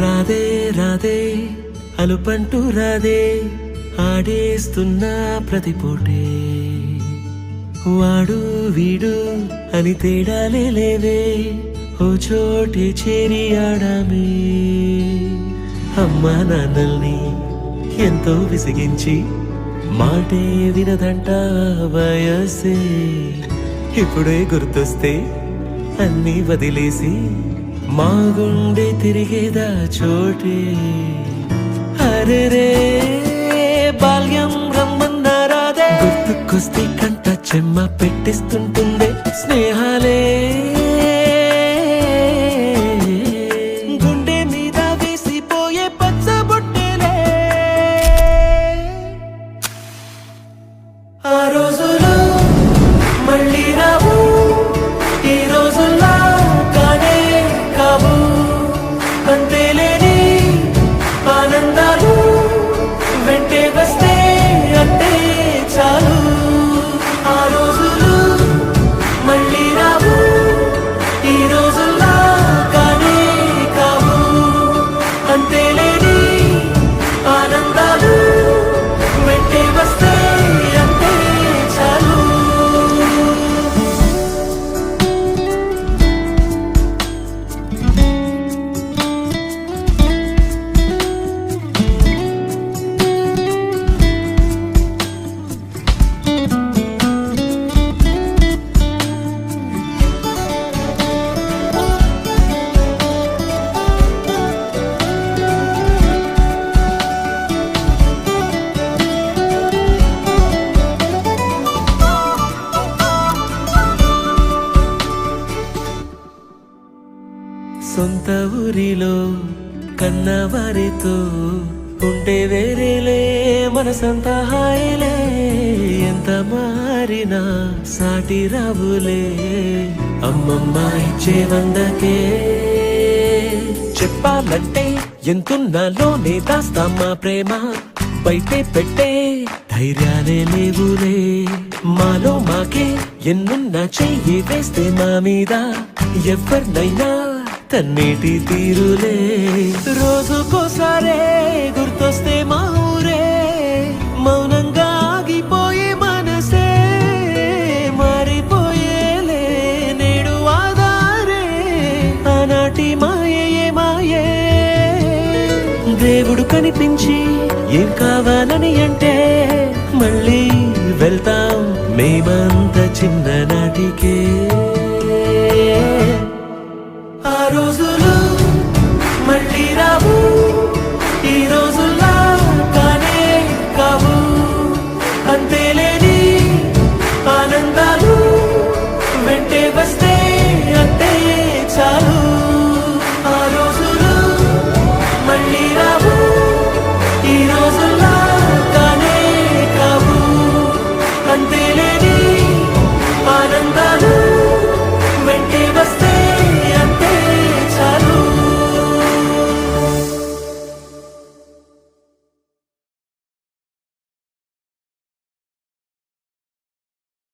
రాదే రాదే అలుపంటూ రాదే ఆడేస్తున్నా ప్రతి పూటే వాడు వీడు అని తేడాలే లేవే ఓ చోటే చేరి ఆడామే అమ్మా నాన్నల్ని ఎంతో విసిగించి మాటే వినదంట వయసే ఇప్పుడే గుర్తొస్తే అన్నీ వదిలేసి మా గుండె తిరిగేదా చోటే అరెరే బాల్యం రమ్మన్నారాదే గుర్తుకొస్తే కంట చెమ్మ పెట్టిస్తుంటుందే స్నేహాలే గుండె మీద వేసిపోయే పచ్చబొట్టెలే ఆ రోజులు మళ్ళీ రావు ఈ రోజుల్లా కానే కావు అంతేలేని ఆనందాలు వెంటే వస్తే అంటే చాలు ఆ రోజులు మళ్ళీ రావు ఈ రోజుల్లా కానే కావు అంతేలేని ఆనందాలు వెంటే వస్తే అంటే చాలు సొంత ఊరిలో కన్నవారితో ఉంటే వేరేలే మనసంతా హాయిలే ఎంత మారినా సాటి రావులే అమ్మమ్మ ఇచ్చే వందకే చెప్పాలంటే ఎంతున్నాలోనే దాస్తామా ప్రేమ బయటే పెట్టే ధైర్యాలే లేవులే మాలో మాకే ఎన్నున్నా చెయ్యి వేస్తే మా మీద ఎవరినైనా తన్నేటి తీరులే రోజుకోసారే గుర్తొస్తే మా ఊరే మౌనంగా ఆగిపోయే మనసే మారిపోయేలే నేడు ఆధారే ఆనాటి మాయే మాయే దేవుడు కనిపించి ఏం కావాలని అంటే మళ్ళీ వెళ్తాం మేమంత చిన్ననాటికే ఆ రోజులు మళ్ళీ రావు